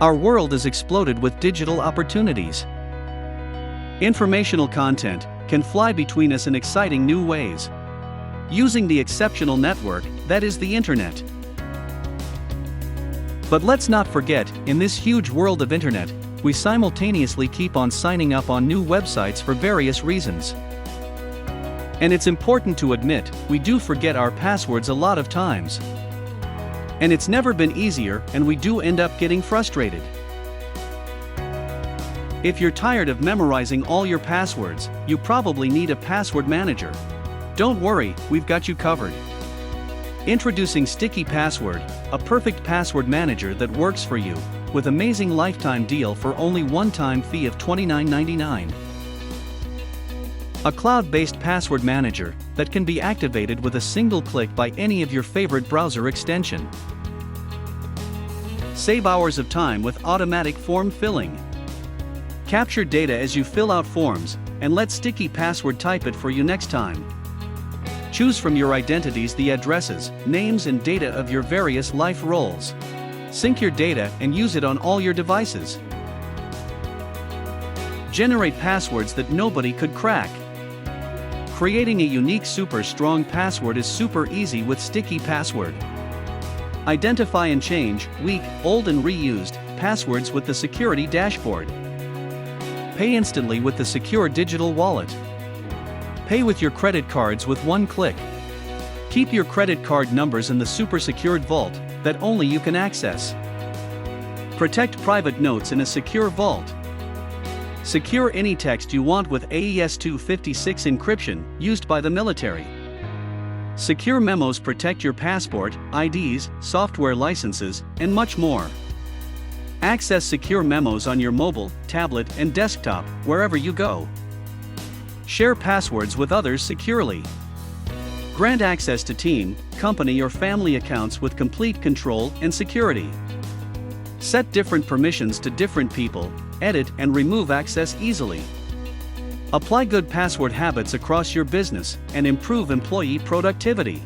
Our world is exploded with digital opportunities. Informational content can fly between us in exciting new ways, using the exceptional network that is the internet. But let's not forget, in this huge world of internet, we simultaneously keep on signing up on new websites for various reasons. And it's important to admit, we do forget our passwords a lot of times. And it's never been easier, and we do end up getting frustrated. If you're tired of memorizing all your passwords, you probably need a password manager. Don't worry, we've got you covered. Introducing StickyPassword, a perfect password manager that works for you, with amazing lifetime deal for only one-time fee of $29.99. A cloud-based password manager that can be activated with a single click by any of your favorite browser extension. Save hours of time with automatic form filling. Capture data as you fill out forms, and let StickyPassword type it for you next time. Choose from your identities the addresses, names and data of your various life roles. Sync your data and use it on all your devices. Generate passwords that nobody could crack. Creating a unique super strong password is super easy with StickyPassword. Identify and change weak, old and reused passwords with the security dashboard. Pay instantly with the secure digital wallet. Pay with your credit cards with one click. Keep your credit card numbers in the super secured vault that only you can access. Protect private notes in a secure vault. Secure any text you want with AES-256 encryption used by the military. Secure memos protect your passport, IDs, software licenses, and much more. Access secure memos on your mobile, tablet, and desktop wherever you go. Share passwords with others securely. Grant access to team, company or family accounts with complete control and security. Set different permissions to different people, edit and remove access easily. Apply good password habits across your business and improve employee productivity.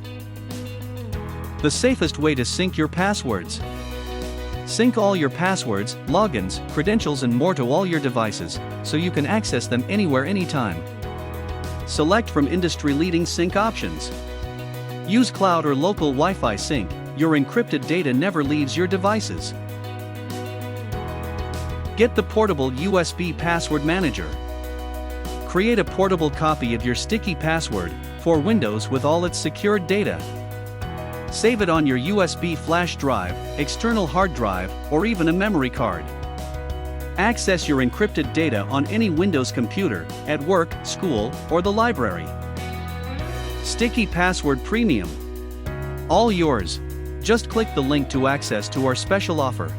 The safest way to sync your passwords. Sync all your passwords, logins, credentials and more to all your devices, so you can access them anywhere anytime. Select from industry-leading sync options. Use cloud or local Wi-Fi sync, your encrypted data never leaves your devices. Get the portable USB password manager. Create a portable copy of your StickyPassword for Windows with all its secured data. Save it on your USB flash drive, external hard drive, or even a memory card. Access your encrypted data on any Windows computer, at work, school, or the library. StickyPassword Premium. All yours. Just click the link to access to our special offer.